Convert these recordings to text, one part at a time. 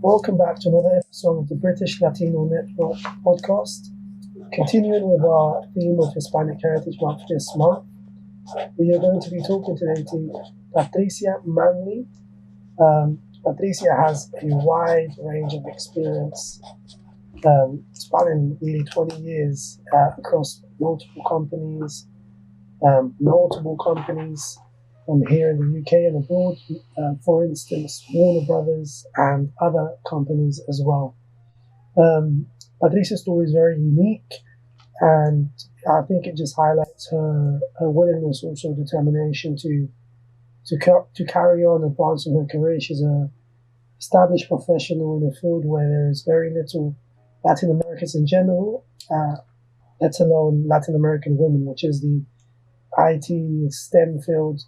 Welcome back to another episode of the British Latino Network podcast. Continuing with our theme of Hispanic Heritage Month this month, we are going to be talking today to Patricia Manley. Patricia has a wide range of experience, spanning nearly 20 years across multiple companies here in the UK and abroad, for instance, Warner Brothers and other companies as well. Patricia's story is very unique, and I think it just highlights her willingness, also determination to carry on advancing her career. She's an established professional in a field where there is very little Latin Americans in general, let alone Latin American women, which is the IT STEM field.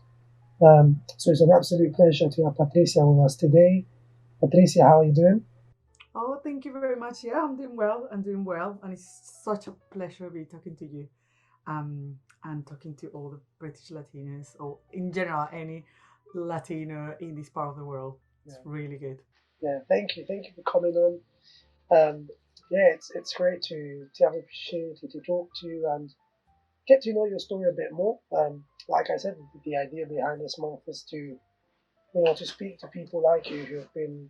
So it's an absolute pleasure to have Patricia with us today. Patricia, how are you doing? Oh, thank you very much. Yeah, I'm doing well. And it's such a pleasure to be talking to you, and talking to all the British Latinos, or in general, any Latino in this part of the world. It's really good. Yeah, thank you for coming on. It's great to have the opportunity to talk to you and get to know your story a bit more. Like I said, the idea behind this month is to speak to people like you who have been,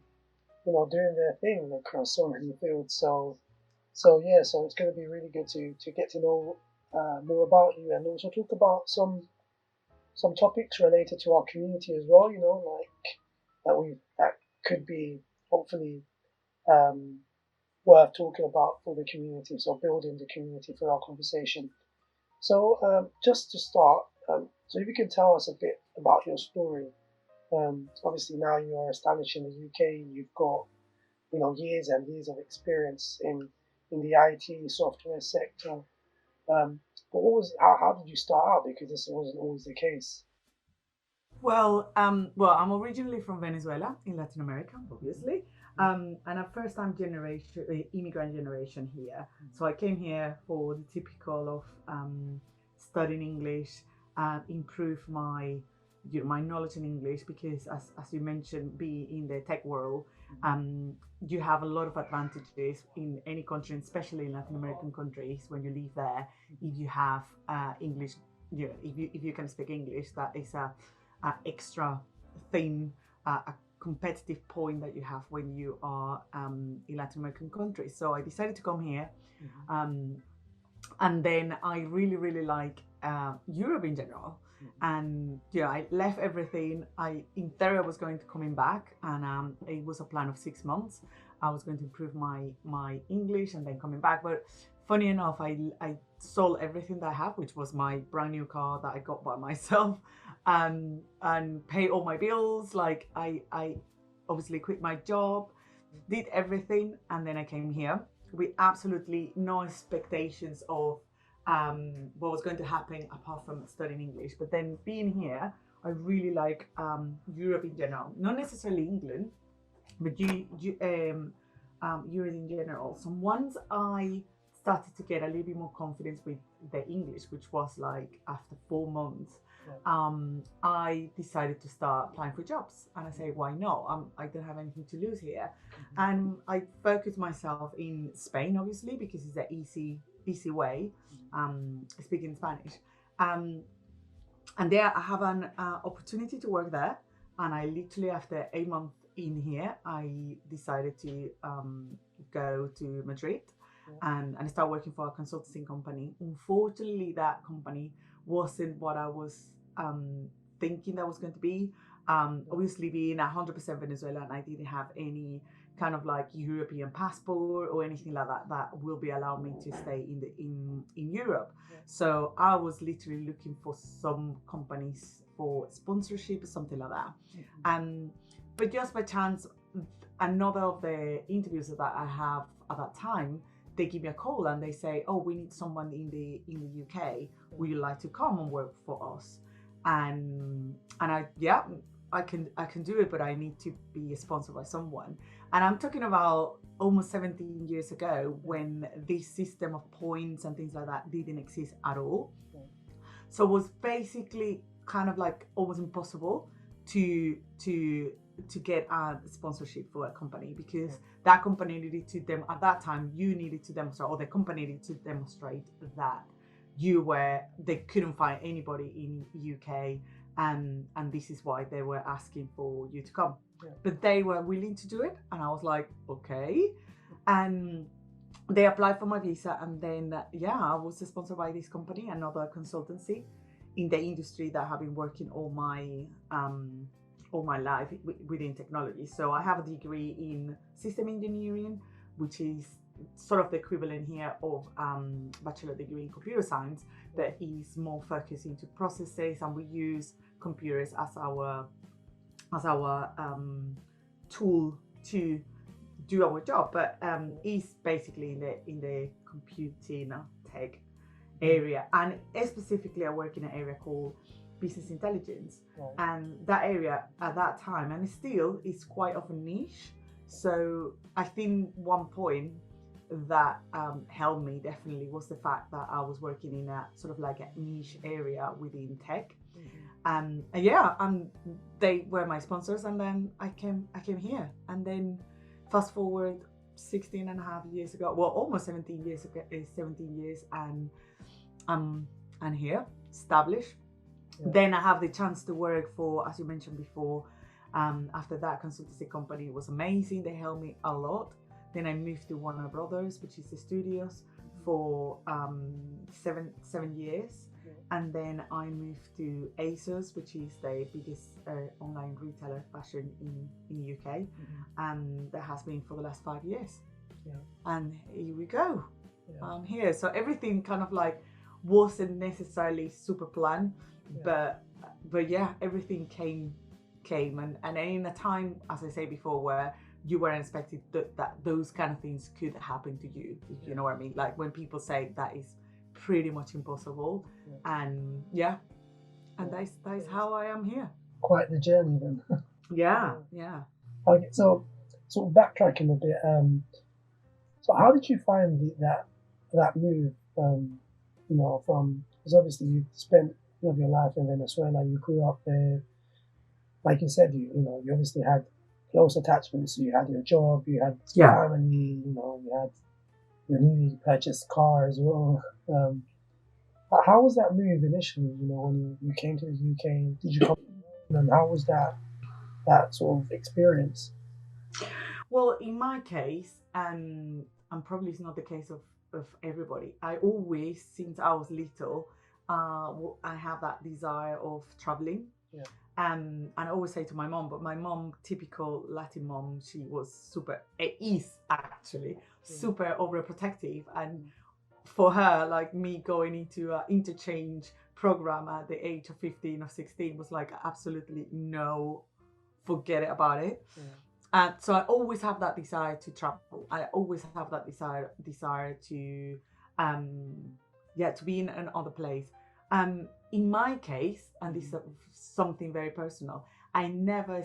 doing their thing across so many fields. So it's going to be really good to get to know more about you and also talk about some topics related to our community as well. Like that could be hopefully um, worth talking about for the community. So building the community for our conversation. So just to start, so if you can tell us a bit about your story. Obviously now you are established in the UK. You've got years and years of experience in the IT software sector. But how did you start out? Because this wasn't always the case. Well, I'm originally from Venezuela in Latin America, obviously, and a first-time generation immigrant generation here. So I came here for the typical of studying English and improve my knowledge in English, because as you mentioned, be in the tech world, you have a lot of advantages in any country, especially in Latin American countries, when you live there. If you have English, if you can speak English, that is a extra thing, a competitive point that you have when you are in Latin American countries. So I decided to come here, and then I really like Europe in general. And I left everything. In theory I was going to coming back, and it was a plan of 6 months. I was going to improve my English and then coming back. But funny enough, I sold everything that I have, which was my brand new car that I got by myself, and pay all my bills. Like I obviously quit my job, did everything, and then I came here with absolutely no expectations of what was going to happen apart from studying English. But then being here, I really like Europe in general, not necessarily England, but Europe in general. So once I started to get a little bit more confidence with the English, which was like after 4 months, I decided to start applying for jobs. And I say, why not? I don't have anything to lose here. And I focused myself in Spain, obviously, because it's an easy way, speaking Spanish. And there I have an opportunity to work there. And I literally, after 8 months in here, I decided to go to Madrid and start working for a consulting company. Unfortunately, that company wasn't what I was thinking that was going to be. Obviously, being 100% Venezuelan, I didn't have any kind of like European passport or anything like that will be allowed me to stay in Europe. So I was literally looking for some companies for sponsorship or something like that. But just by chance, another of the interviews that I have at that time, they give me a call and they say, "Oh, we need someone in the UK. Would you like to come and work for us?" And I can do it, but I need to be sponsored by someone. And I'm talking about almost 17 years ago, when this system of points and things like that didn't exist at all. So it was basically kind of like almost impossible to to get a sponsorship for a company, because that company needed to them at that time. You needed to demonstrate, or the company needed to demonstrate that they couldn't find anybody in UK, and this is why they were asking for you to come. But they were willing to do it, and I was like, okay. And they applied for my visa, and then I was sponsored by this company, another consultancy in the industry that I have been working all my life within technology. So I have a degree in system engineering, which is sort of the equivalent here of bachelor degree in computer science, that is more focused into processes, and we use computers as our tool to do our job, but is basically in the computing tech area, and specifically I work in an area called Business Intelligence, and that area at that time, and still, is quite of a niche. So I think one point that helped me definitely was the fact that I was working in a sort of like a niche area within tech. And they were my sponsors, and then I came here, and then fast forward 16 and a half years ago, well, almost 17 years ago, and I'm here, established. Then I have the chance to work for, as you mentioned before, after that consultancy company was amazing. They helped me a lot. Then I moved to Warner Brothers, which is the studios, for 7 years. And then I moved to ASOS, which is the biggest online retailer fashion in the UK. And that has been for the last 5 years. And here we go. I'm here. So everything kind of like wasn't necessarily super planned, but everything came and in a time, as I say before, where you weren't expected that those kind of things could happen to you, if you know what I mean. Like when people say that is pretty much impossible, and that is how I am here. Quite the journey then. Okay, so sort of backtracking a bit, so how did you find that move, from, because obviously you spent your life in Venezuela, you grew up there, like you said, you obviously had close attachments. You had your job, you had family, you had your newly purchased car as well. How was that move initially? When you came to the UK, did you come, and how was that sort of experience? Well, in my case, and probably it's not the case of everybody, I always, since I was little, I have that desire of traveling. And I always say to my mom, but my mom, typical Latin mom, she was is actually super overprotective. And for her, like me going into an interchange program at the age of 15 or 16 was like absolutely no, forget it about it. And so I always have that desire to travel. I always have that desire to be in another place. In my case, and this is something very personal, I never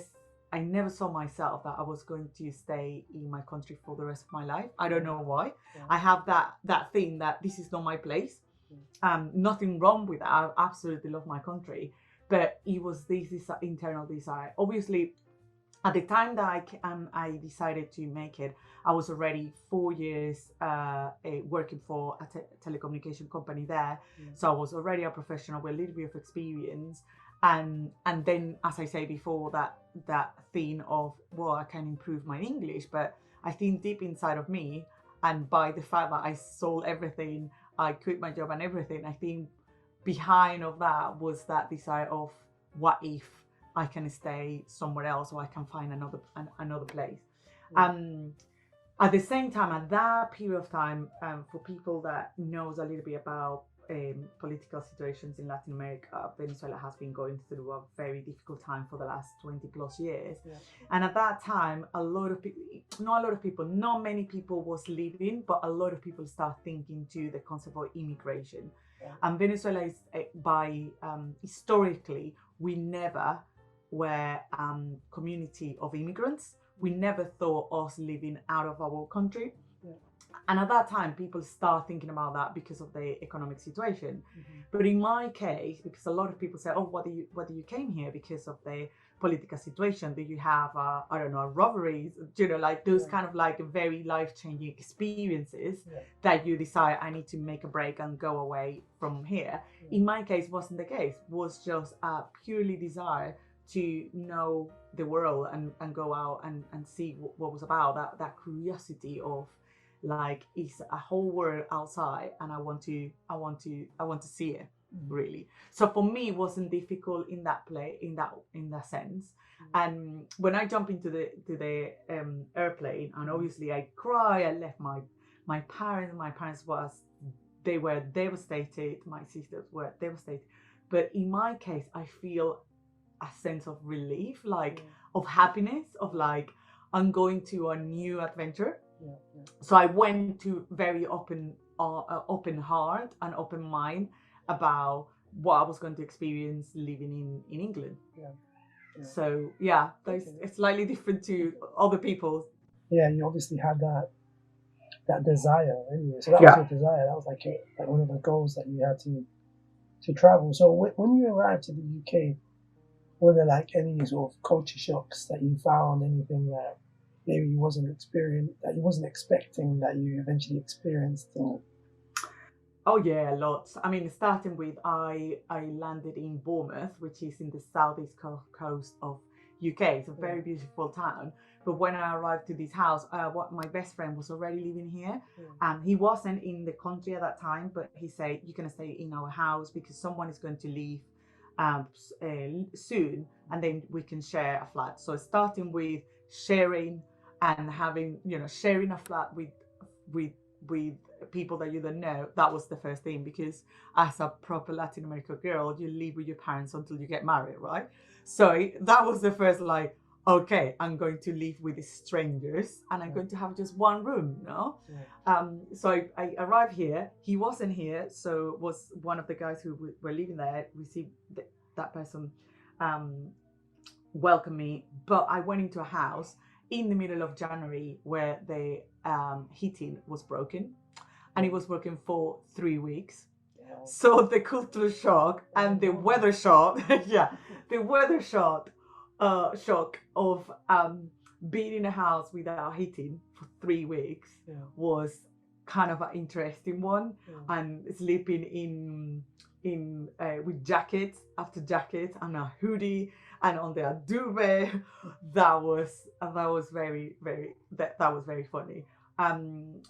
saw myself that I was going to stay in my country for the rest of my life. I don't know why. I have that thing that this is not my place. Nothing wrong with that. I absolutely love my country, but it was this internal desire. Obviously, at the time that I decided to make it, I was already 4 years working for a telecommunication company there. So I was already a professional with a little bit of experience. And then, as I say before, that thing of, well, I can improve my English. But I think deep inside of me, and by the fact that I sold everything, I quit my job and everything, I think behind of that was that desire of, what if I can stay somewhere else, or I can find another place. At the same time, at that period of time, for people that knows a little bit about political situations in Latin America, Venezuela has been going through a very difficult time for the last 20 plus years. And at that time, not many people was leaving, but a lot of people start thinking to the concept of immigration. And Venezuela is, historically, we never were community of immigrants. We never thought us living out of our country. And at that time, people start thinking about that because of the economic situation. But in my case, because a lot of people say, "Oh, whether you came here because of the political situation? Do you have, I don't know, robberies? Like those kind of like very life-changing experiences that you decide I need to make a break and go away from here." In my case, wasn't the case. Was just a purely desire to know the world and go out and see what was about. That curiosity of like it's a whole world outside and I want to see it, really. So for me it wasn't difficult in that sense. And when I jump into the airplane, and obviously I cry, I left my parents they were devastated, my sisters were devastated, but in my case I feel a sense of relief, like of happiness, of like I'm going to a new adventure. So I went to very open heart and open mind about what I was going to experience living in England. So it's slightly different to other people. Yeah, you obviously had that desire anyway. So that was your desire. That was like one of the goals that you had to travel. So when you arrived to the UK, were there like any sort of culture shocks that you found? Anything that maybe you wasn't expecting that you eventually experienced? Oh yeah, lots. I mean, starting with I landed in Bournemouth, which is in the southeast coast of UK. It's a very beautiful town. But when I arrived to this house, my best friend was already living here. He wasn't in the country at that time, but he said, "You're gonna stay in our house because someone is going to leave soon, and then we can share a flat." So starting with sharing and having, sharing a flat with people that you don't know, that was the first thing, because as a proper Latin American girl, you live with your parents until you get married, right? So that was the first, like, okay, I'm going to live with strangers and I'm going to have just one room, So I arrived here. He wasn't here, so was one of the guys who were living there received that person welcomed me. But I went into a house in the middle of January where the heating was broken, and it was working for 3 weeks. So the cultural shock and the weather shock, the weather shock of being in a house without heating for 3 weeks was kind of an interesting one. And sleeping in with jackets after jacket and a hoodie and on the duvet, that was very funny.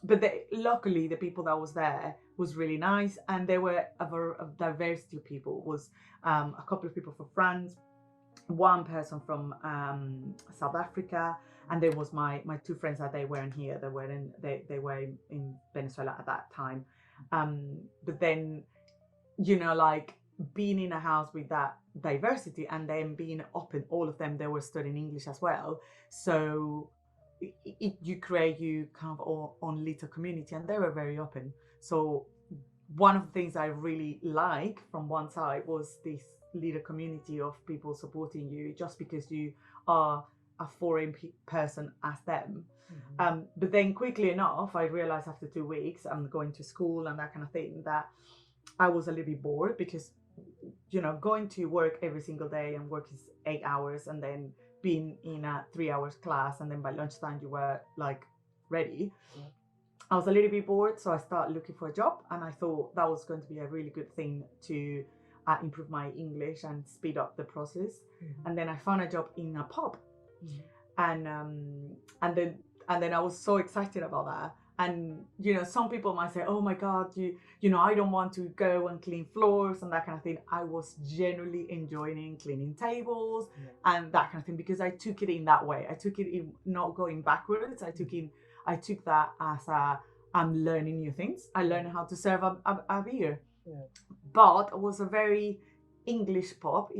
But luckily the people that was there was really nice, and there were a diversity of people. Was a couple of people from France, one person from South Africa, and there was my two friends that they weren't here. They were in Venezuela at that time. But then, like being in a house with that diversity and then being open, all of them, they were studying English as well. So you create kind of own little community, and they were very open. So one of the things I really like from one side was this little community of people supporting you just because you are a foreign person as them. But then quickly enough, I realized after 2 weeks, I'm going to school and that kind of thing, that I was a little bit bored, because going to work every single day and work is 8 hours, and then being in a 3 hours class, and then by lunchtime you were like ready. I was a little bit bored, so I started looking for a job, and I thought that was going to be a really good thing to improve my English and speed up the process. And then I found a job in a pub, and then I was so excited about that. And some people might say, "Oh my God, I don't want to go and clean floors and that kind of thing." I was genuinely enjoying cleaning tables and that kind of thing, because I took it in that way. I took it in not going backwards. I took that as I'm learning new things. I learned how to serve a beer, but it was a very English pub,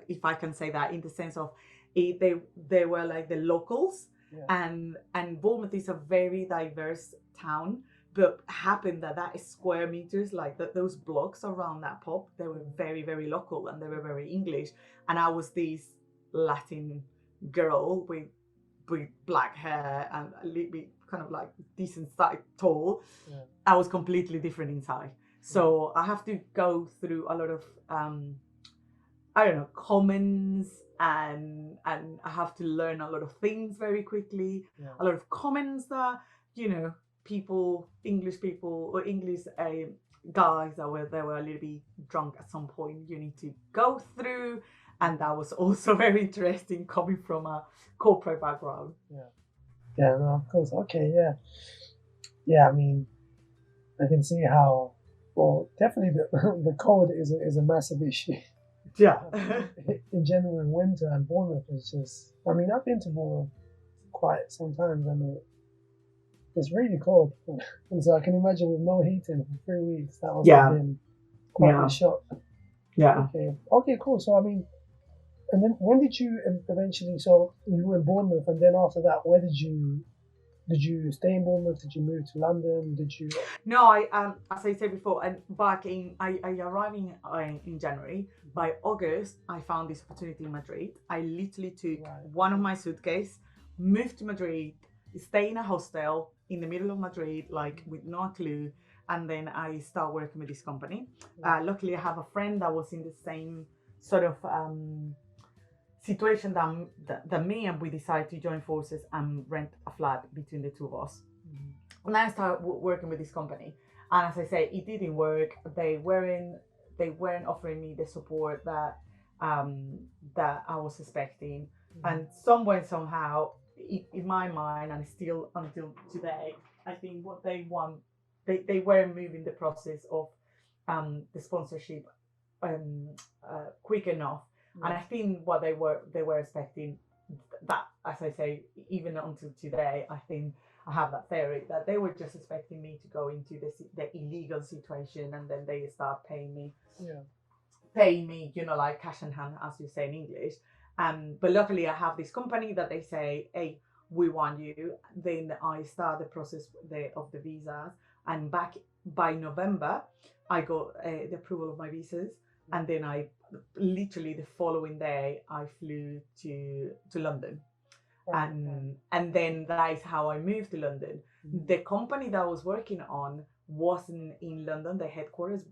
if I can say that, in the sense of they were like the locals. And Bournemouth is a very diverse town, but happened that square meters, like those blocks around that pub, they were very, very local, and they were very English. And I was this Latin girl with black hair and a little bit kind of like decent size, tall, Yeah. I was completely different inside. So I have to go through a lot of I don't know, comments, and I have to learn a lot of things very quickly. Yeah. A lot of comments that, you know, English people or English guys that they were a little bit drunk at some point, you need to go through. And that was also very interesting coming from a corporate background. Yeah. Yeah, no, of course. Okay, yeah. Yeah, I mean, I can see how, well, definitely the cold is a massive issue. Yeah. In general, in winter, and Bournemouth is just, I mean, I've been to Bournemouth quite sometimes, and it's really cold. And so I can imagine with no heating for 3 weeks, that must have been quite a shock. Yeah. Okay, cool. So, I mean, and then when did you eventually, so you were in Bournemouth, and then after that, where did you stay in Bournemouth? Did you move to London? Did you? No, I as I said before, and I arrived in January. By August, I found this opportunity in Madrid. I literally took one of my suitcases, moved to Madrid, stay in a hostel in the middle of Madrid, like with no clue, and then I start working with this company. Luckily, I have a friend that was in the same sort of situation that me, and we decided to join forces and rent a flat between the two of us. And I started working with this company, and as I say, it didn't work. They weren't offering me the support that I was expecting. And somewhere, somehow, in my mind, and still until today, I think what they want, they weren't moving the process of the sponsorship quick enough. And I think what they were expecting, that, as I say, even until today, I think I have that theory that they were just expecting me to go into the illegal situation, and then they start paying me, you know, like cash in hand, as you say in English. But luckily, I have this company that they say, hey, we want you. Then I start the process of the visas, and back by November, I got the approval of my visas. And then I literally the following day I flew to London, and then that is how I moved to London. The company that I was working on wasn't in London. The headquarters,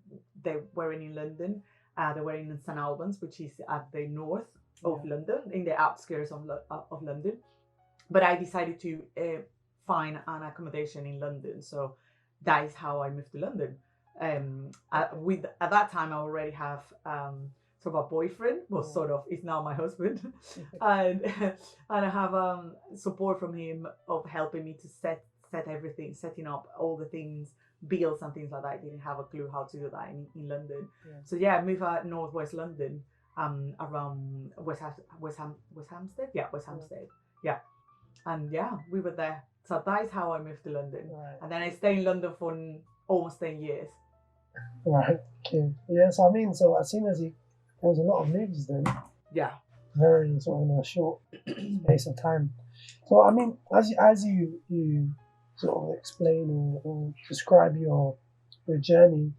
they weren't in London. They were in St Albans, which is at the north of London, in the outskirts of London. But I decided to find an accommodation in London, so that is how I moved to London. At that time I already have sort of a boyfriend, well, sort of, is now my husband. and I have support from him of helping me to set everything, setting up all the things, bills and things like that. I didn't have a clue how to do that in London. So I moved out northwest London, around West Hampstead. And we were there. So that is how I moved to London. And then I stayed in London for almost 10 years. Right. Okay. Yeah. So I mean, so as soon as there was a lot of moves then. Yeah. Very sort of in a short space of time. So I mean, as you sort of explain or describe your journey,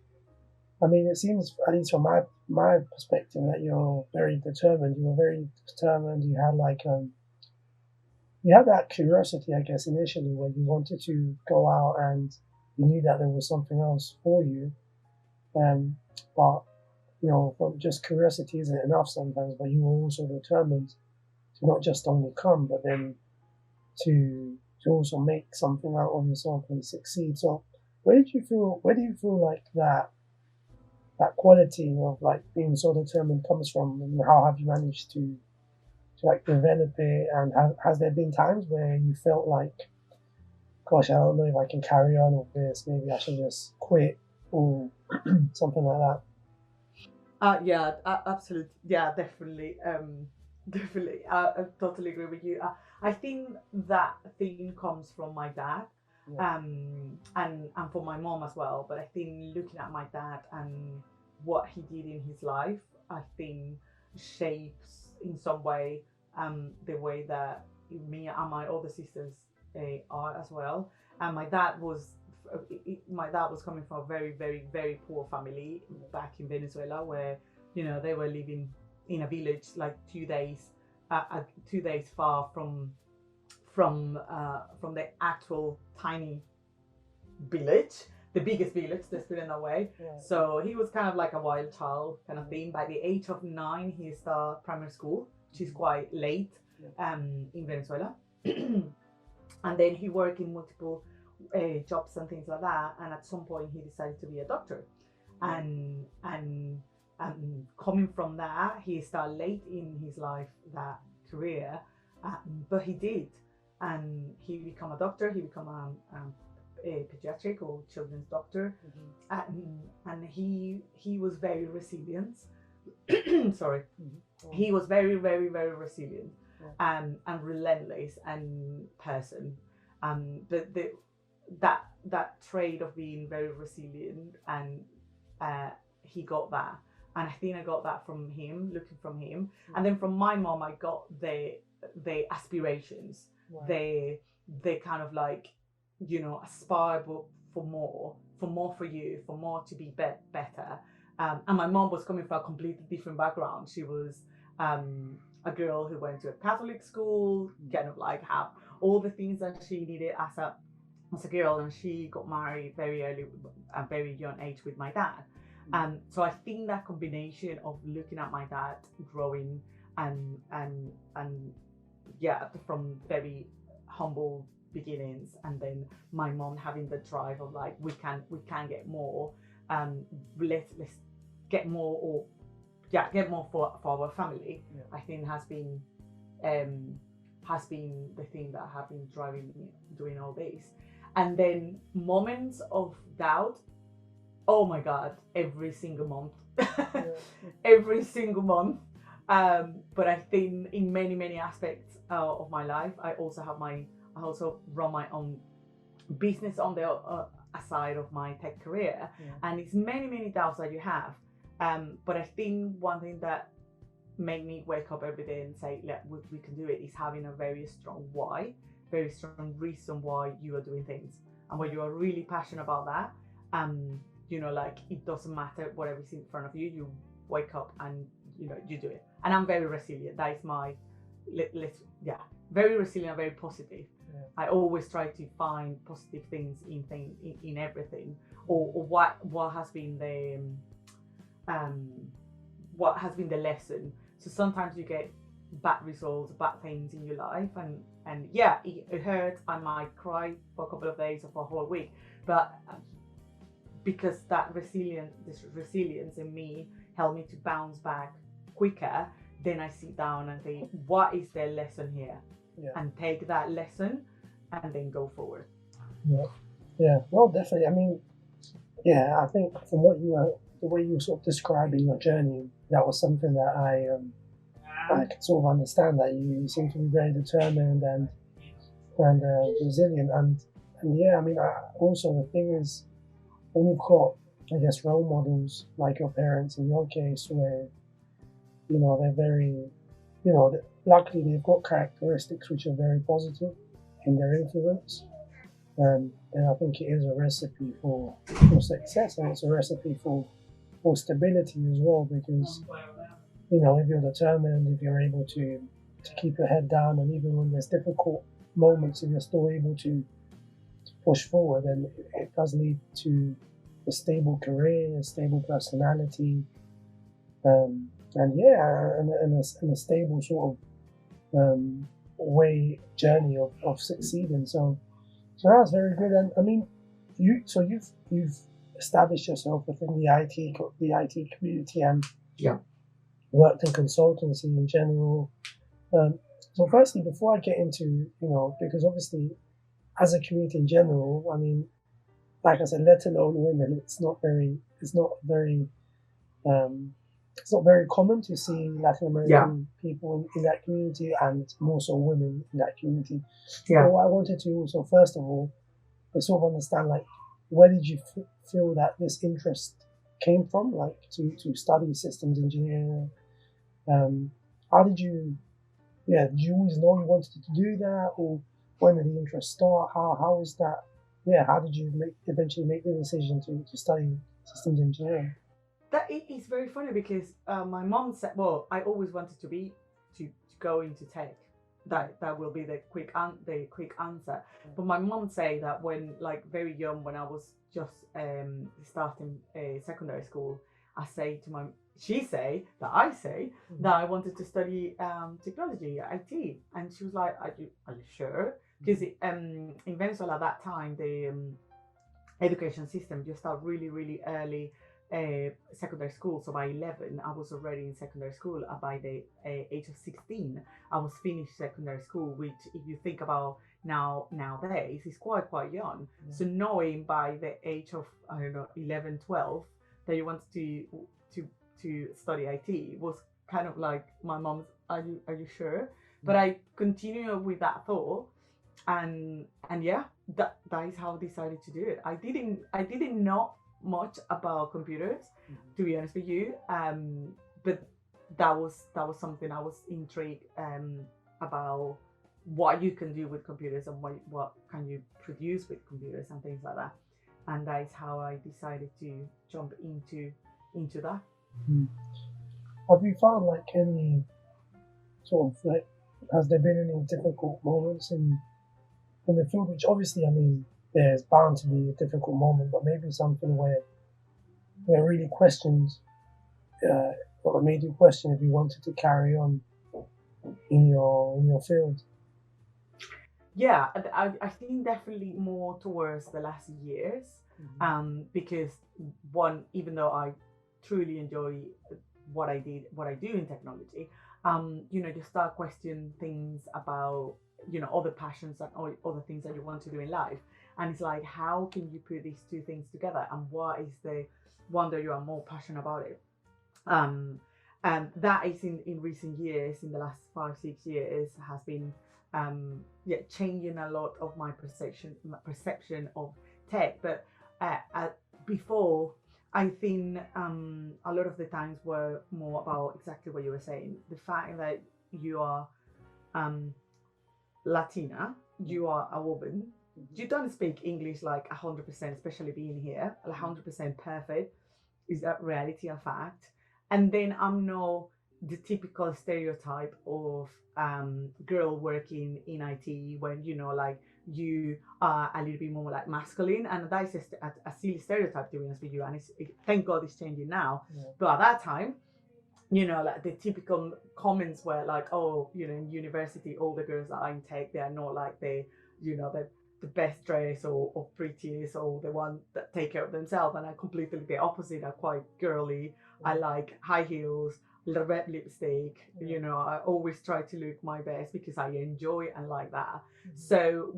I mean, it seems, at least from my perspective, that you're very determined. You were very determined. You had you had that curiosity, I guess, initially, where you wanted to go out and you knew that there was something else for you. But, you know, from just curiosity isn't enough sometimes, but you were also determined to not just only come, but then to also make something out of yourself and succeed. So where do you feel like that quality of like being so determined comes from, and how have you managed to like develop it? And has there been times where you felt like, gosh, I don't know if I can carry on with this, maybe I should just quit or something like that? Absolutely. Yeah, definitely. Definitely. I totally agree with you. I think that thing comes from my dad, and from my mom as well. But I think looking at my dad and what he did in his life, I think shapes in some way the way that me and my older sisters are as well. And my dad was coming from a very, very, very poor family back in Venezuela, where, you know, they were living in a village like 2 days far from the actual tiny village, the biggest village, let's put it that way. Yeah. So he was kind of like a wild child kind of thing. By the age of 9, he started primary school, which is quite late in Venezuela. And then he worked in multiple jobs and things like that. And at some point, he decided to be a doctor. And coming from that, he started late in his life that career, but he did, and he became a doctor. He became a pediatric or children's doctor, and he was very resilient. Sorry, he was very, very, very resilient, and relentless and person. But that trait of being very resilient, and he got that. And I think I got that from him, looking from him. And then from my mom, I got the aspirations. They kind of like, you know, aspire for more for you, for more to be better. And my mom was coming from a completely different background. She was a girl who went to a Catholic school, kind of like have all the things that she needed as a girl, and she got married very early, at a very young age with my dad. So I think that combination of looking at my dad growing and from very humble beginnings, and then my mom having the drive of like we can get more, let's get more, or get more for our family. I think has been the thing that have been driving me doing all this. And then moments of doubt, oh my God, every single month. Every single month. But I think in many aspects of my life, I also run my own business on the aside of my tech career, and it's many doubts that you have. But I think one thing that made me wake up every day and say, "Look, we can do it," is having a very strong why, very strong reason why you are doing things, and when you are really passionate about that. You know, like it doesn't matter whatever's in front of you. You wake up and you know you do it. And I'm very resilient. That is my very resilient, very positive. I always try to find positive things in everything, or what has been the lesson. So sometimes you get bad results, bad things in your life, and yeah, it hurts. I might cry for a couple of days or for a whole week, but because that resilience in me helped me to bounce back quicker, then I sit down and think, what is the lesson here? And take that lesson and then go forward. Well, definitely. I mean, I think from the way you were sort of describing your journey, that was something that I could sort of understand, that you seem to be very determined and resilient, and I mean, also the thing is, when you've got, I guess, role models like your parents in your case, where, you know, they're very, you know, luckily they've got characteristics which are very positive in their influence, and I think it is a recipe for success, and it's a recipe for stability as well, because, you know, if you're determined, if you're able to keep your head down, and even when there's difficult moments, if you're still able to push forward, then it does lead to a stable career, a stable personality, and a stable sort of journey of succeeding. So that's very good. And I mean, you've established yourself within the IT community, and worked in consultancy in general. So firstly, before I get into, you know, because obviously as a community in general, I mean, like I said, let alone women, it's not very common to see Latin American people in that community, and more so women in that community. So what I wanted to also, first of all, is sort of understand, like, where did you feel that this interest came from, like to study systems engineering? How did you, did you always know you wanted to do that, or when did the interest start? How was that? How did you eventually make the decision to study systems engineering? That is very funny, because my mom said, well, I always wanted to go into tech. That will be the quick answer. But my mom say that when like very young, when I was just starting secondary school, she say that I wanted to study technology, IT, and she was like, are you sure? Because in Venezuela at that time, the education system, you start really early secondary school. So by 11, I was already in secondary school. By the age of 16, I was finished secondary school, which if you think about nowadays is quite young. So knowing by the age of, I don't know, 11, 12, that you wanted to study IT was kind of like my mom's, are you sure? But I continue with that thought, and yeah, that is how I decided to do it. I didn't know much about computers, to be honest with you, but that was something I was intrigued about, what you can do with computers and what can you produce with computers and things like that. And that is how I decided to jump into that. Have you found like any sort of like, has there been any difficult moments in the field? Which obviously, I mean, there's bound to be a difficult moment, but maybe something where really questions, or made you question if you wanted to carry on in your field. Yeah, I think definitely more towards the last years, because one, even though I truly enjoy what I do in technology, you start questioning things about, other passions and all other things that you want to do in life. And it's like, how can you put these two things together? And what is the one that you are more passionate about it? And that is in recent years, in the last 5-6 years, has been changing a lot of my perception of tech. But before, I think a lot of the times were more about exactly what you were saying. The fact that you are Latina, you are a woman, you don't speak English like 100%, especially being here, 100% perfect, is a reality, a fact. And then I'm not the typical stereotype of girl working in IT, when like you are a little bit more like masculine, and that is a silly stereotype, to be honest with you. And thank God it's changing now. But at that time, like the typical comments were like, oh, in university, all the girls that are in tech, they are not like the best dressed or prettiest or the one that take care of themselves. And I'm completely the opposite. I'm quite girly. I like high heels, red lipstick. I always try to look my best because I enjoy and like that. So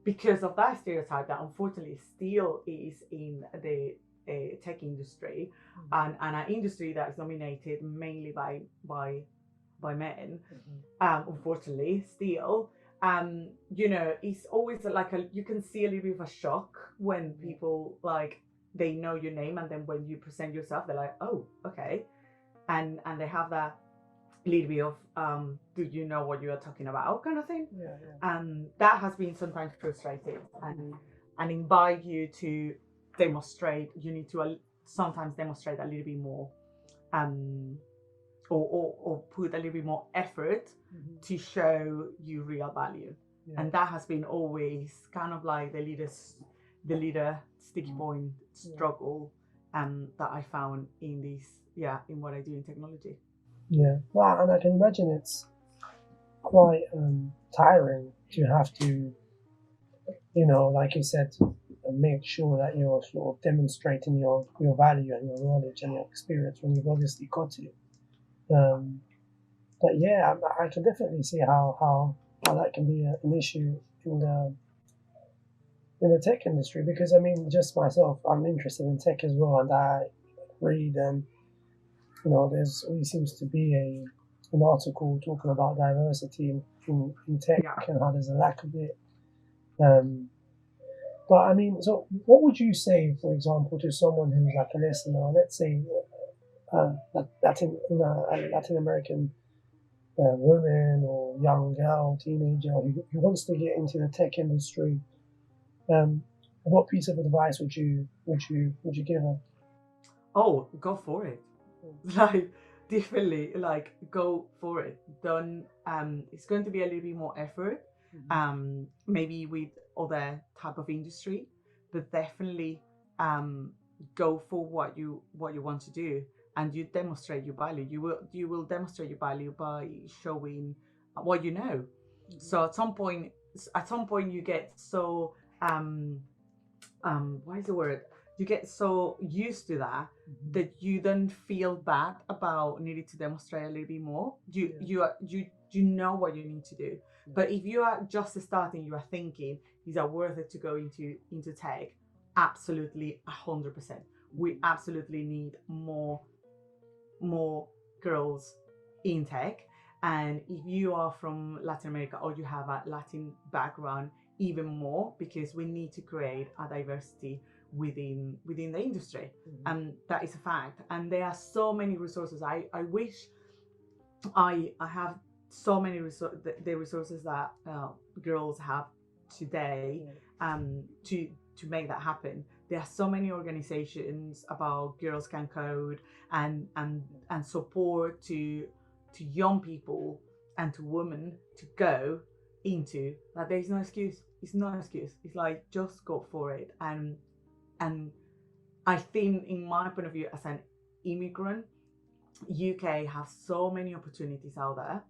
because of that stereotype that unfortunately still is in the tech industry, and an industry that is dominated mainly by men, unfortunately still, it's always like you can see a little bit of a shock when people like, they know your name, and then when you present yourself, they're like, oh, okay, and they have that little bit of do you know what you are talking about kind of thing. That has been sometimes frustrating, and invite you to demonstrate. You need to sometimes demonstrate a little bit more, or put a little bit more effort to show you real value. And that has been always kind of like the leader sticky point struggle that I found in what I do in technology. Well, and I can imagine it's quite tiring to have to, like you said, make sure that you're sort of demonstrating your value and your knowledge and your experience when you've obviously got it. But yeah, I can definitely see how that can be an issue in the tech industry, because I mean, just myself, I'm interested in tech as well, and I read, and there's always seems to be an article talking about diversity in tech and how there's a lack of it. But I mean, so what would you say, for example, to someone who's like a listener, let's say Latin American woman or young girl, teenager who wants to get into the tech industry? What piece of advice would you give her? Oh, go for it. Like, definitely like go for it. Don't it's going to be a little bit more effort, maybe with other type of industry, but definitely go for what you want to do, and you demonstrate your value. You will demonstrate your value by showing what you know. So at some point you get so what is the word, you get so used to that that you don't feel bad about needing to demonstrate a little bit more. You know what you need to do. But if you are just starting, you are thinking, is that worth it to go into tech? Absolutely, 100%. We absolutely need more girls in tech. And if you are from Latin America or you have a Latin background, even more, because we need to create a diversity within the industry. And that is a fact. And there are so many resources. I wish I have so many the resources that girls have today to make that happen. There are so many organizations about Girls Can Code and support to young people and to women to go into that. There is no excuse. It's no excuse. It's like, just go for it. And I think, in my point of view, as an immigrant, UK has so many opportunities out there,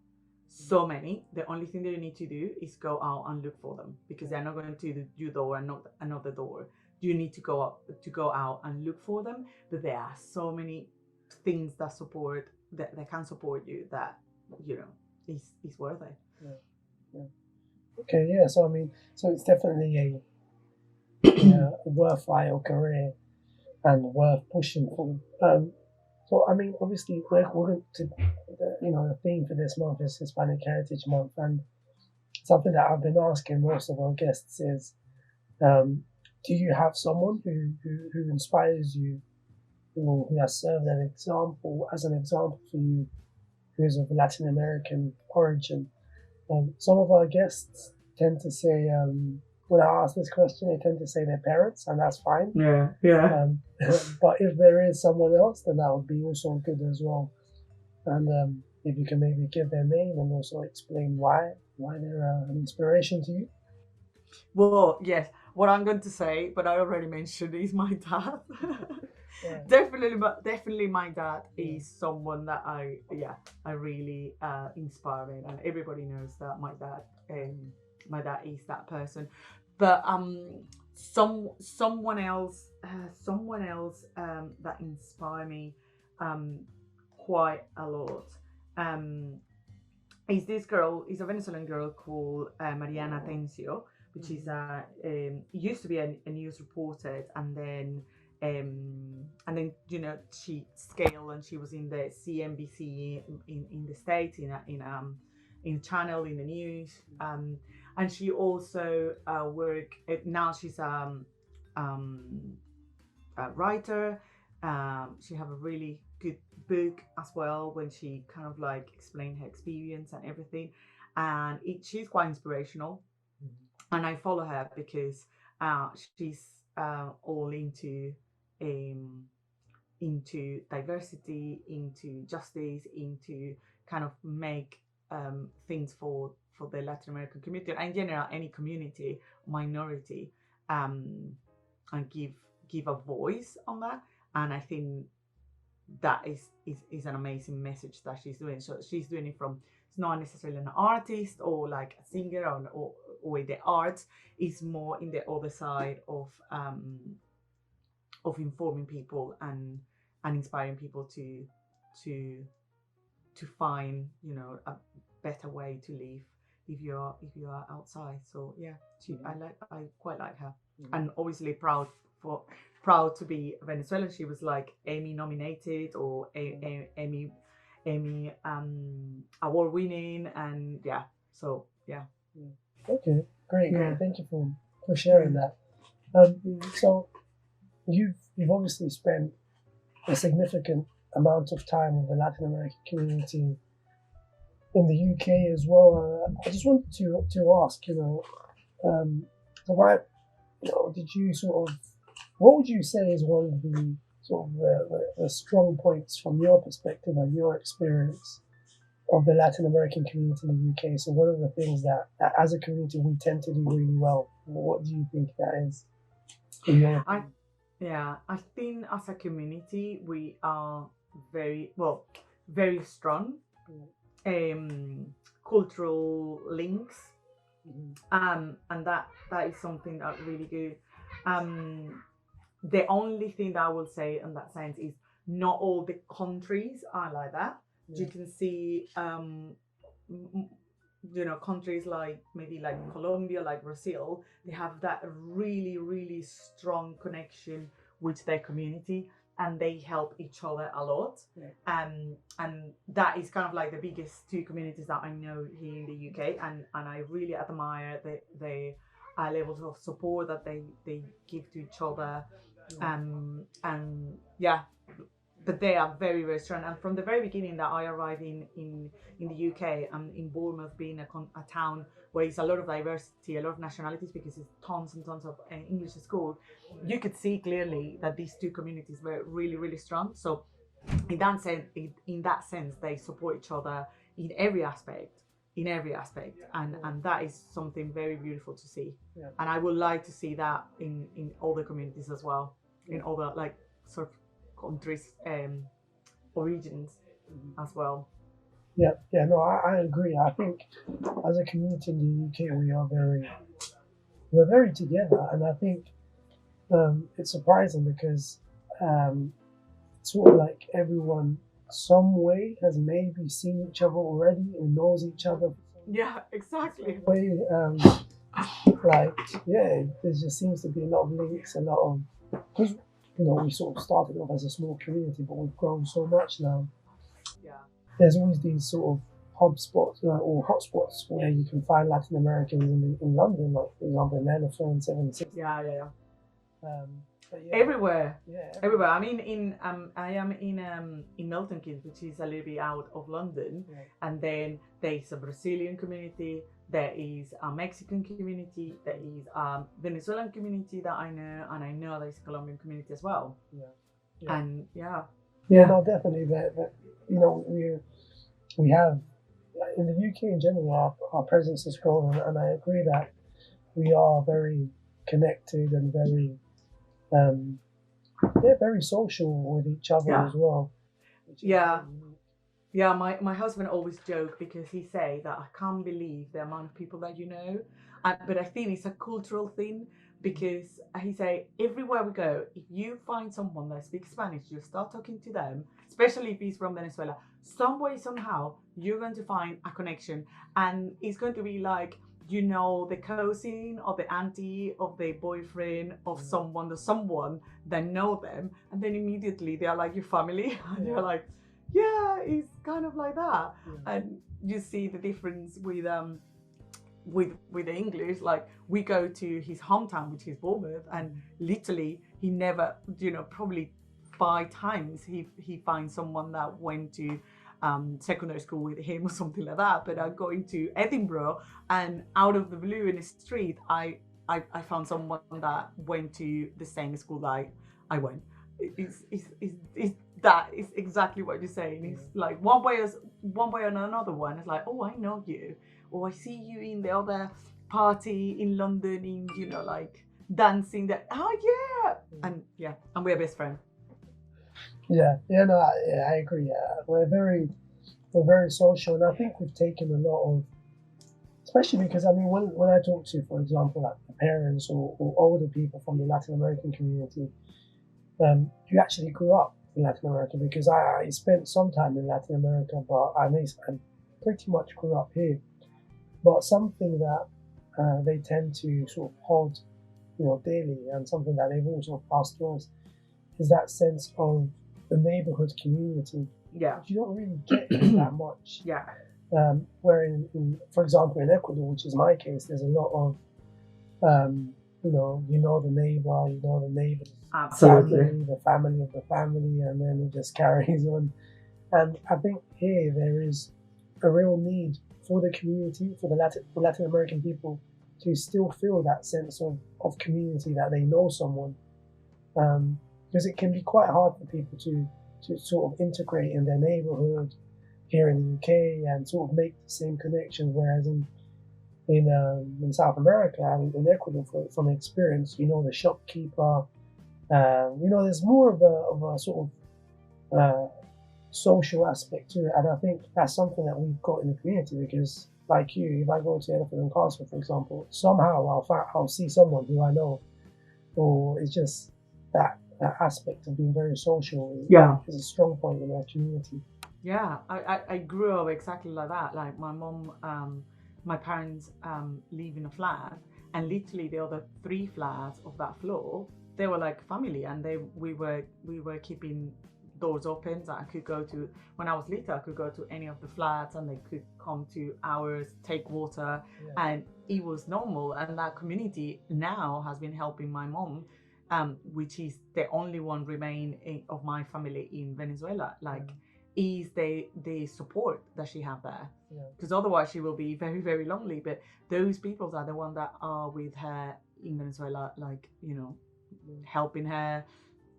so many. The only thing that you need to do is go out and look for them, because they're not going to your door and knock another door. You need to go out and look for them. But there are so many things that can support you, that is worth it. Okay, yeah. So I mean, so it's definitely a worthwhile career and worth pushing for. So I mean, obviously, we're going to, the theme for this month is Hispanic Heritage Month, and something that I've been asking most of our guests is, do you have someone who inspires you, who has served as an example for you, who is of Latin American origin? Some of our guests tend to say, when I ask this question, they tend to say their parents, and that's fine. Yeah. But if there is someone else, then that would be also good as well. And if you can maybe give their name and also explain why they're an inspiration to you. Well, yes. What I'm going to say, but I already mentioned, is my dad. Yeah. Definitely, my dad is someone that I really inspire me, and everybody knows that my dad is that person. But someone else that inspire me quite a lot is this girl. Is a Venezuelan girl called Mariana Tencio, which is used to be a news reporter, and then she scaled, and she was in the CNBC in the States, in channel, in the news, and she also work. Now she's a writer. She have a really good book as well, when she kind of like explained her experience and everything, and she's quite inspirational. And I follow her because she's all into diversity, into justice, into kind of make things for the Latin American community, and in general any community, minority, and give a voice on that. And I think that is an amazing message that she's doing. So she's doing it from, it's not necessarily an artist or like a singer or in the arts. It's more in the other side of informing people and inspiring people to find a better way to live if you are outside. So yeah, I quite like her, and obviously proud to be Venezuelan. She was like Emmy nominated, or Emmy award winning, and so yeah. Okay, great. Thank you for sharing that. So you've obviously spent a significant amount of time with the Latin American community in the UK as well. I just wanted to ask, did you what would you say is one of the sort of the strong points from your perspective and your experience of the Latin American community in the UK. So what are the things that as a community we tend to do really well? What do you think that is? In your opinion? I think as a community we are very strong. Cultural links, and that is something that really good. The only thing that I will say in that sense is not all the countries are like that. You can see countries like maybe like Colombia, like Brazil, they have that really, really strong connection with their community, and they help each other a lot. And that is kind of like the biggest two communities that I know here in the UK, and I really admire the levels of support that they give to each other. But they are very, very strong. And from the very beginning that I arrived in the UK, and in Bournemouth being a town where it's a lot of diversity, a lot of nationalities, because it's tons and tons of English schools, you could see clearly that these two communities were really, really strong. So in that sense, they support each other in every aspect, and that is something very beautiful to see. And I would like to see that in other communities as well, in other like sort of countries or regions as well. No, I agree. I think as a community in the UK we're very together, and I think it's surprising because sort of like everyone some way has maybe seen each other already and knows each other. Yeah, exactly. Way there just seems to be a lot of links, a lot of, because we sort of started off as a small community, but we've grown so much now. There's always these sort of hub spots or hotspots where you can find Latin Americans in London, like for example in Elephant, 76. Everywhere. Everywhere. I mean, I am in Milton Keynes, which is a little bit out of London, and then there is a Brazilian community, there is a Mexican community, there is a Venezuelan community that I know, and I know there is a Colombian community as well. And no, definitely. That we have in the UK in general, our presence has grown, and I agree that we are very connected and very very social with each other as well. My husband always joke because he say that I can't believe the amount of people that you know, but I think it's a cultural thing, because he say everywhere we go, if you find someone that speaks Spanish, you start talking to them, especially if he's from Venezuela, some way somehow you're going to find a connection, and it's going to be like, the cousin or the auntie of the boyfriend of someone that know them, and then immediately they are like your family, and you're like, it's kind of like that. And you see the difference with the English. Like, we go to his hometown, which is Bournemouth, and literally he never, probably 5 times he finds someone that went to secondary school with him or something like that. But I'm going to Edinburgh, and out of the blue in the street, I found someone that went to the same school that I went. That is exactly what you're saying. It's like one way or another one. It's like, oh, I know you, or I see you in the other party in London, in like dancing. That and we're best friends. I agree. We're very social, and I think we've taken a lot of, especially because when I talk to, for example, like the parents or older people from the Latin American community, who actually grew up in Latin America, because I spent some time in Latin America, but I pretty much grew up here. But something that they tend to sort of hold, daily, and something that they've also passed to us, is that sense of the neighborhood community. Which you don't really get that much. Where in, for example, in Ecuador, which is my case, there's a lot of, the neighbor, the neighbor's family, the family of the family, and then it just carries on. And I think here there is a real need for the community, for Latin American people, to still feel that sense of community, that they know someone. because it can be quite hard for people to sort of integrate in their neighborhood here in the UK and sort of make the same connections, whereas in South America and in Ecuador, from experience, the shopkeeper, there's more of a sort of social aspect to it, and I think that's something that we've got in the community because, like you, if I go to Elephant and Castle, for example, somehow I'll see someone who I know, or it's just that aspect of being very social is a strong point in our community. Yeah, I grew up exactly like that. Like my mom, my parents live in a flat, and literally the other 3 flats of that floor, they were like family, and we were keeping doors open. So I could go to, when I was little, I could go to any of the flats, and they could come to ours, take water, and it was normal. And that community now has been helping my mom, which is the only one of my family in Venezuela. Like. Is the support that she have there, because otherwise she will be very, very lonely. But those people are the ones that are with her in Venezuela, like helping her,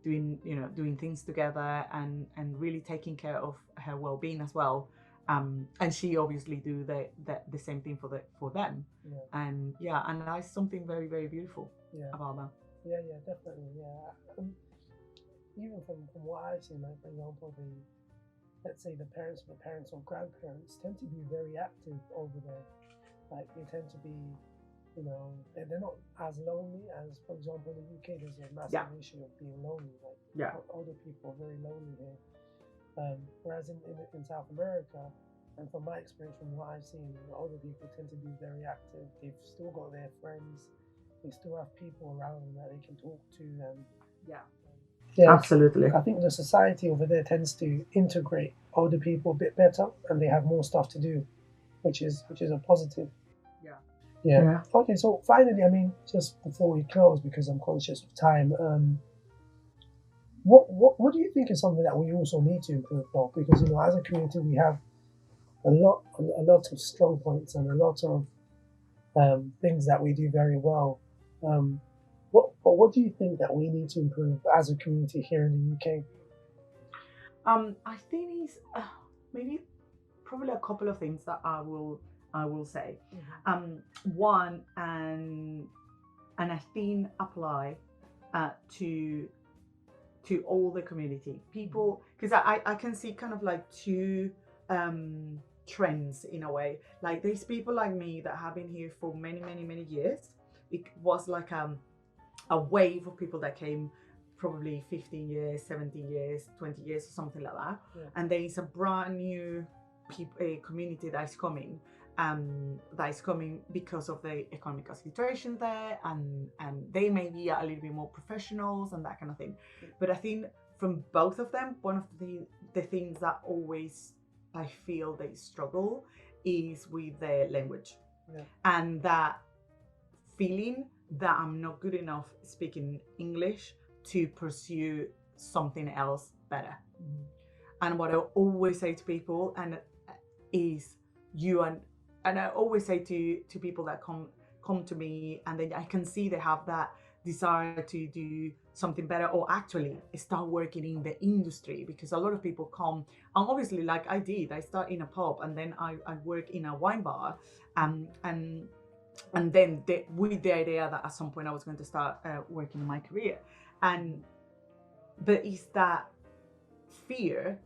doing things together, and really taking care of her well-being as well. And she obviously do the same thing for them. And that's something very, very beautiful about that. Yeah, definitely. Even from what I've seen, like for example, let's say the parents or grandparents tend to be very active over there. Like they tend to be, they're not as lonely as, for example, in the UK. There's a massive issue of being lonely. Like older people are very lonely here. Whereas in South America, and from my experience, from what I've seen, older people tend to be very active. They've still got their friends. They still have people around them that they can talk to, and absolutely. I think the society over there tends to integrate older people a bit better, and they have more stuff to do, which is a positive. Yeah. Okay, so finally, I mean, just before we close, because I'm conscious of time, what do you think is something that we also need to improve on? Because as a community, we have a lot of strong points and a lot of things that we do very well. What do you think that we need to improve as a community here in the UK? I think it's probably a couple of things that I will say. One, and I think apply to all the community people, because I can see kind of like 2 trends in a way. Like there's people like me that have been here for many, many, many years. It was like a wave of people that came probably 15 years, 17 years, 20 years, or something like that. And there is a brand new community that is coming because of the economic situation there, and they may be a little bit more professionals and that kind of thing. But I think from both of them, one of the things that always I feel they struggle is with the language, and that feeling that I'm not good enough speaking English to pursue something else better. And what I always say to people is and I always say to people that come to me, and then I can see they have that desire to do something better, or actually start working in the industry, because a lot of people come, and obviously like I start in a pub, and then I work in a wine bar, and then with the idea that at some point I was going to start working in my career. But it's that fear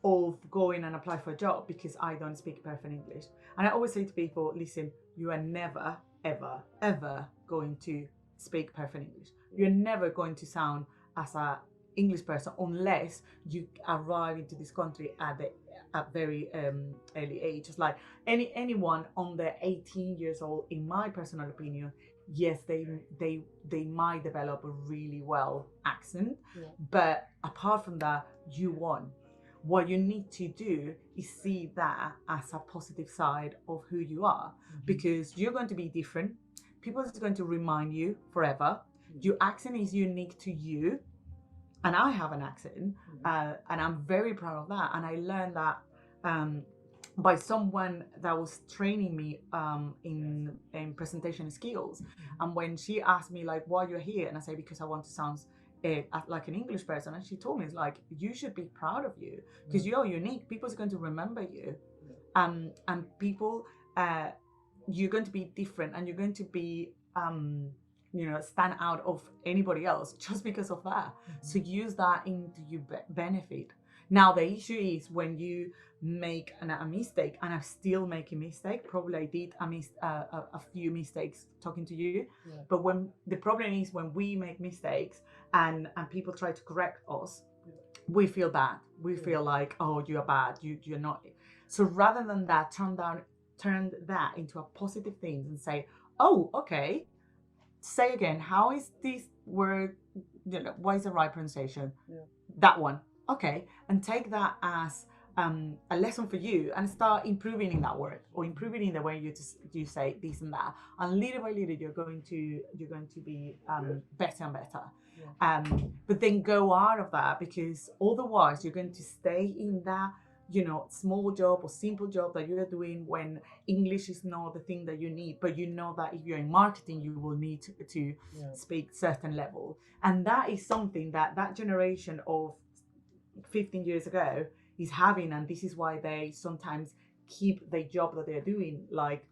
of going and apply for a job because I don't speak perfect English. And I always say to people, listen, you are never, ever, ever going to speak perfect English. You're never going to sound as an English person unless you arrive into this country at very early age. It's like anyone under 18 years old, in my personal opinion, yes, they might develop a really well accent, but apart from that, you won. What you need to do is see that as a positive side of who you are, because you're going to be different. People are going to remind you forever. Your accent is unique to you, and I have an accent, and I'm very proud of that. And I learned that by someone that was training me in presentation skills. And when she asked me like, why you're here, and I say, because I want to sound like an English person, and she told me, it's like, you should be proud of you because you're unique. People's going to remember you, and people, you're going to be different, and you're going to be stand out of anybody else just because of that. So use that into your benefit. Now the issue is when you make a mistake, and I'm still making mistake. Probably I did a few mistakes talking to you, but when the problem is when we make mistakes and people try to correct us, we feel bad. We feel like, oh, you're bad. You're not. So rather than that, turn that into a positive thing and say, oh, okay. Say again, how is this word, what is the right pronunciation? That one. Okay. And take that as a lesson for you and start improving in that word, or improving in the way you say this and that. And little by little, you're going to be better and better. But then go out of that, because otherwise you're going to stay in that small job or simple job that you're doing when English is not the thing that you need, but you know that if you're in marketing, you will need to speak certain level. And that is something that generation of 15 years ago is having, and this is why they sometimes keep the job that they're doing, like,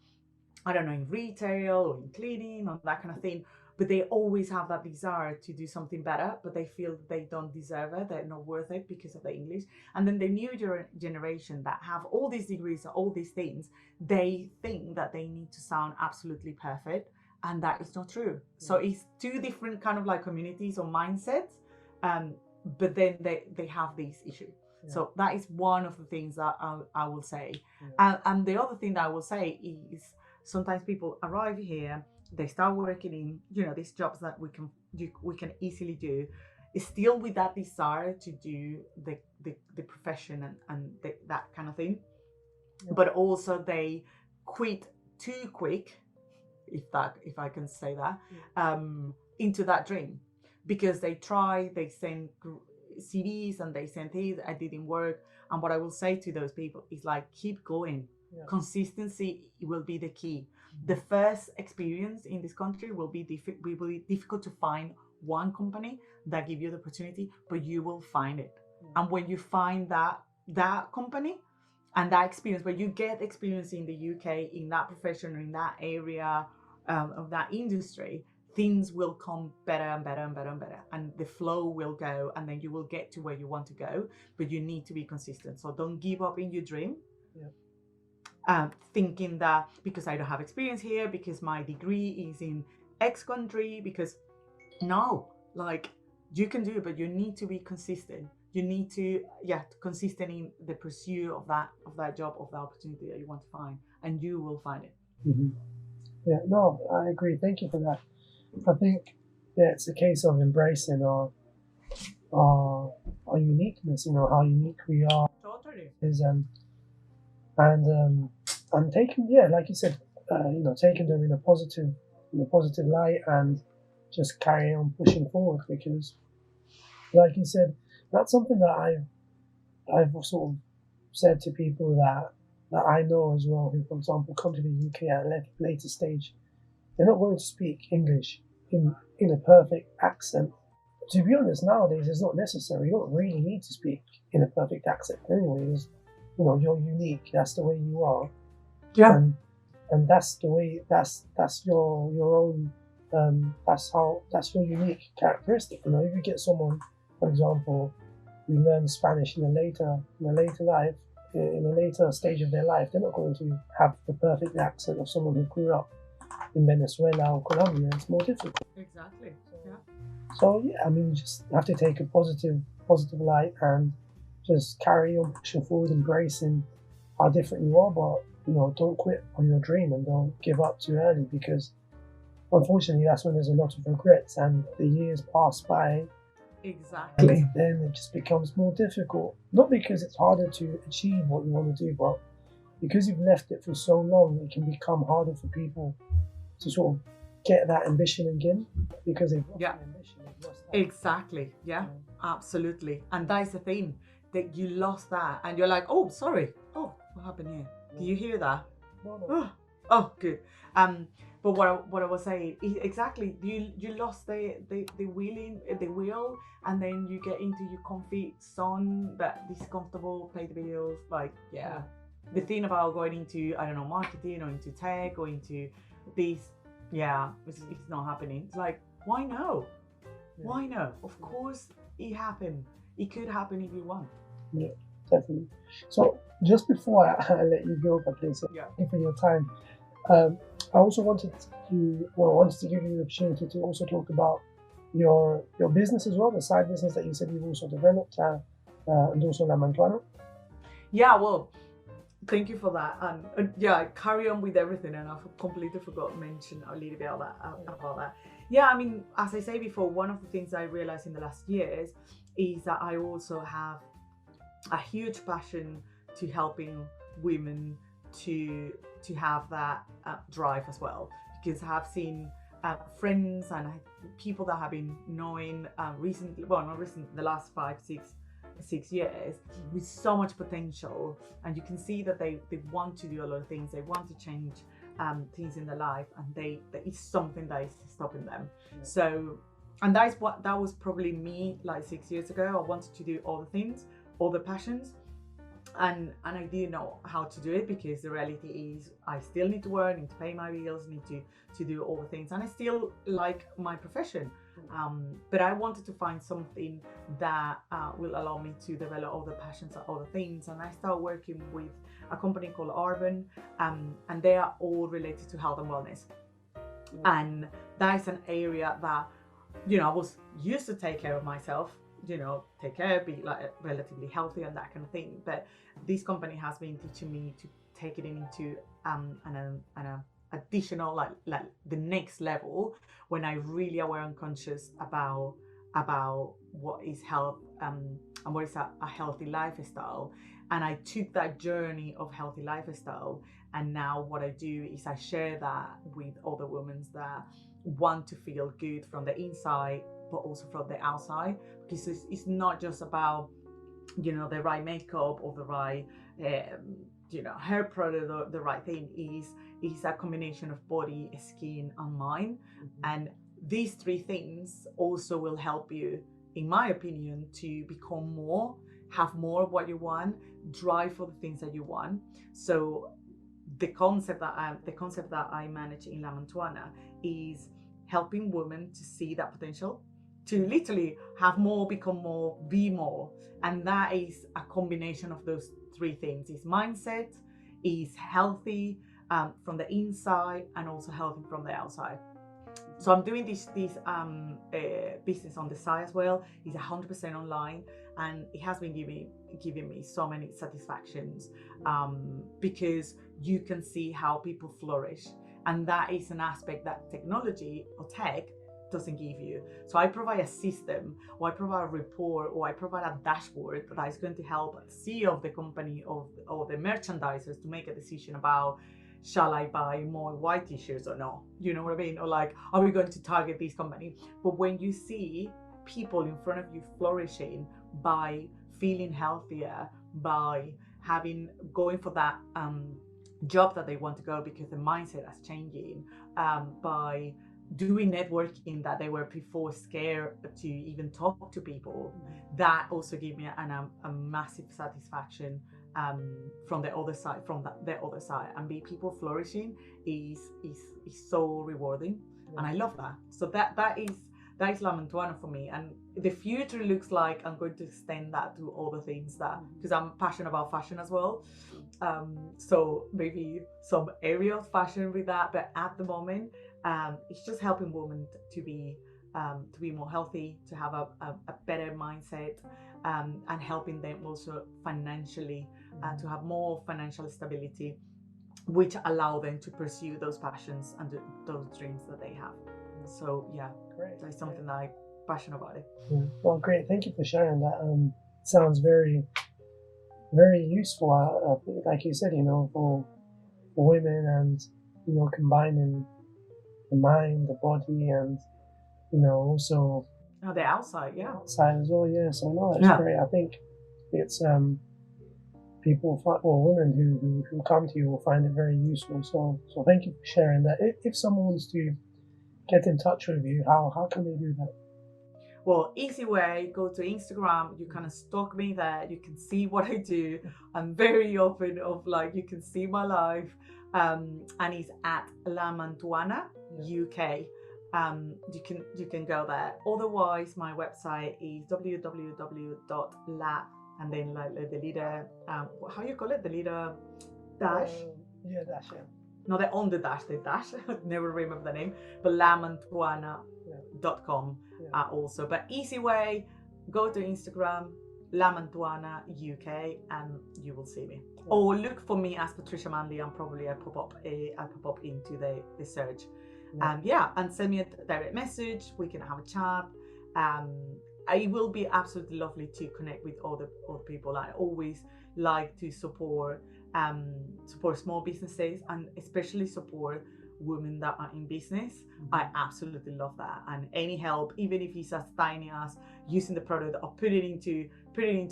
I don't know, in retail or in cleaning or that kind of thing. But they always have that desire to do something better, but they feel they don't deserve it, they're not worth it because of the English. And then the new generation that have all these degrees, all these things, they think that they need to sound absolutely perfect, and that is not true. So it's two different kind of like communities or mindsets, but then they have these issues. So that is one of the things that I will say. And the other thing that I will say is sometimes people arrive here, they start working in these jobs that we can easily do, is still with that desire to do the profession and that kind of thing, but also they quit too quick, if I can say that, into that dream, because they send CVs and they send things, I didn't work. And what I will say to those people is like, keep going. Consistency will be the key. The first experience in this country will be difficult to find one company that give you the opportunity, but you will find it. And when you find that company and that experience, where you get experience in the UK, in that profession, or in that area of that industry, things will come better and better and better and better, and the flow will go, and then you will get to where you want to go. But you need to be consistent. So don't give up in your dream. Thinking that because I don't have experience here, because my degree is in X country, because no, like, you can do it, but you need to be consistent. You need to consistent in the pursuit of that job, of the opportunity that you want to find, and you will find it. Yeah, no, I agree. Thank you for that. I think it's a case of embracing our uniqueness. How unique we are. Totally. And taking, like you said, taking them in a positive light, and just carry on pushing forward, because, like you said, that's something that I've sort of said to people that I know as well, who, for example, come to the UK at a later stage. They're not going to speak English in a perfect accent. To be honest, nowadays it's not necessary. You don't really need to speak in a perfect accent anyways. You're unique. That's the way you are. Yeah. And that's the way. That's your own. That's your unique characteristic. If you get someone, for example, who learns Spanish in a later life, in a later stage of their life, they're not going to have the perfect accent of someone who grew up in Venezuela or Colombia. It's more difficult. Exactly. So you just have to take a positive light and just carry on pushing forward, embracing how different you are, but don't quit on your dream and don't give up too early, because unfortunately that's when there's a lot of regrets and the years pass by. Exactly. And then it just becomes more difficult. Not because it's harder to achieve what you want to do, but because you've left it for so long, it can become harder for people to sort of get that ambition again, because they've lost the ambition. They've lost that. Exactly. Yeah, absolutely. And that's the thing, that you lost that, and you're like, oh, sorry. Oh, what happened here? Do you hear that? No. Oh, good. But what I was saying, exactly, you lost the will, and then you get into your comfy zone, that is comfortable, pay the bills, like, yeah. The thing about going into, I don't know, marketing or into tech or into this, yeah, it's not happening. It's like, why no? Why no? Of course it happened. It could happen if you want. Yeah, definitely. So just before I let you go, Patricia, thank you for your time. I also wanted to give you the opportunity to also talk about your business as well, the side business that you said you've also developed, and also La Mantuana. Yeah, well, thank you for that. And yeah, carry on with everything. And I've completely forgot to mention a little bit about that. Yeah, I mean, as I say before, one of the things I realized in the last years is that I also have a huge passion to helping women to have that drive as well, because I've seen friends and people that have been knowing recently, well, not recently, the last 5-6 years, with so much potential, and you can see that they want to do a lot of things, they want to change things in their life, and that is something that is stopping them. So, and that was probably me like 6 years ago. I wanted to do all the things, all the passions, and I didn't know how to do it, because the reality is I still need to work, need to pay my bills, need to do all the things, and I still like my profession, but I wanted to find something that will allow me to develop all the passions and all the things. And I started working with a company called Urban, and they are all related to health and wellness, and that is an area that, you know, I was used to take care of myself, you know, take care, be like relatively healthy and that kind of thing. But this company has been teaching me to take it into an additional, like the next level, when I really aware and conscious about what is health, and what is a healthy lifestyle. And I took that journey of healthy lifestyle, and now what I do is I share that with other women that want to feel good from the inside, but also from the outside, because it's not just about, you know, the right makeup or the right you know, hair product, or the right thing. Is a combination of body, skin, and mind. And these three things also will help you, in my opinion, to become more, have more of what you want, drive for the things that you want. So the concept that I manage in La Mantuana is helping women to see that potential, to literally have more, become more, be more. And that is a combination of those three things: is mindset, is healthy from the inside, and also healthy from the outside. So I'm doing this business on the side as well. It's 100% online, and it has been giving me so many satisfactions, because you can see how people flourish, and that is an aspect that technology or tech doesn't give you. So I provide a system, or I provide a report, or I provide a dashboard that is going to help CEO of the company, or the merchandisers, to make a decision about, shall I buy more white t-shirts or not? You know what I mean? Or like, are we going to target this company? But when you see people in front of you flourishing by feeling healthier, by going for that job that they want to go because the mindset is changing, by doing networking that they were before scared to even talk to people, that also gave me a massive satisfaction from the other side, and be people flourishing is so rewarding, and I love that. So that is La Mantuana for me, and the future looks like I'm going to extend that to all the things, that because I'm passionate about fashion as well, so maybe some area of fashion with that, but at the moment it's just helping women to be more healthy, to have a better mindset, and helping them also financially, to have more financial stability, which allow them to pursue those passions and those dreams that they have. So yeah, Great. That's something that I'm passionate about it. Yeah. Well, great. Thank you for sharing that. Sounds very, very useful. I think, like you said, you know, for women, and, you know, combining the mind, the body, and, you know, also the outside, yeah. Outside as well, yeah. So no, that's great. I think it's people or women who come to you will find it very useful. So thank you for sharing that. If someone wants to get in touch with you, how can they do that? Well, easy way, go to Instagram. You kind of stalk me there. You can see what I do. I'm very open of like, you can see my life. And it's at La Mantuana UK. You can go there. Otherwise, my website is www.la and then like the leader, how you call it? The leader dash? Dash, yeah. No, they're on the dash, never remember the name, but lamantuana.com also. But easy way, go to Instagram, Lamantuana UK, and you will see me. Yeah. Or look for me as Patricia Manley, and probably I pop up into the search. And send me a direct message. We can have a chat. It will be absolutely lovely to connect with other people. I always like to support small businesses, and especially support women that are in business. I absolutely love that, and any help, even if it's as tiny as using the product or put it into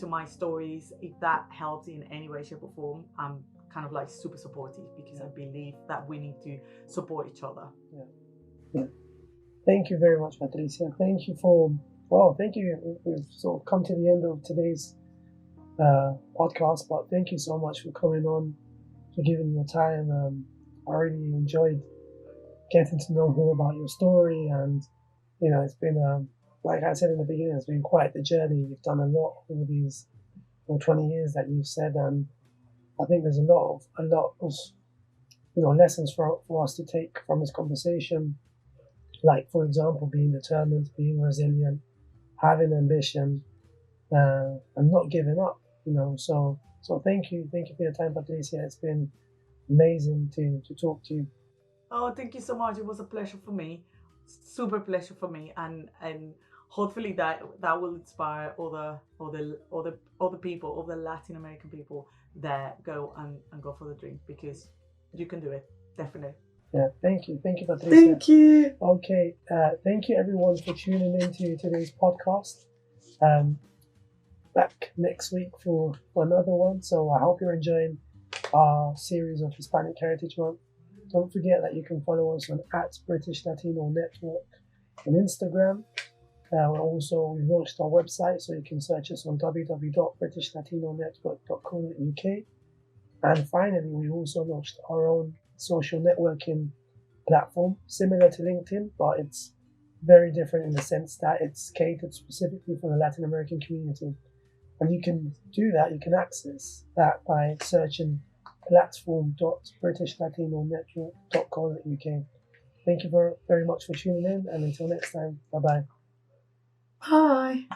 my stories, if that helps in any way, shape or form, I'm kind of like super supportive, because I believe that we need to support each other. Thank you very much, Patricia. Thank you. We've sort of come to the end of today's podcast, but thank you so much for coming on, for giving your time. I really enjoyed getting to know more about your story, and it's been like I said in the beginning, it's been quite the journey. You've done a lot over these 20 years that you've said, and I think there's a lot of lessons for us to take from this conversation. Like, for example, being determined, being resilient, having ambition, and not giving up. So thank you for your time, Patricia. It's been amazing to talk to you. Oh, thank you so much. It was a pleasure for me, super pleasure for me, and hopefully that will inspire other people, other Latin American people that go and go for the dream, because you can do it, definitely. Yeah, thank you, Patricia. Thank you. Okay, thank you everyone for tuning into today's podcast. Back next week for another one. So I hope you're enjoying our series of Hispanic Heritage Month. Don't forget that you can follow us on @British-Latino Network on Instagram. We've launched our website, so you can search us on www.BritishLatinoNetwork.co.uk. And finally, we also launched our own social networking platform, similar to LinkedIn, but it's very different in the sense that it's catered specifically for the Latin American community. And you can do that, you can access that by searching platform.BritishLatinoNetwork.co.uk. Thank you very much for tuning in, and until next time, bye-bye. Bye.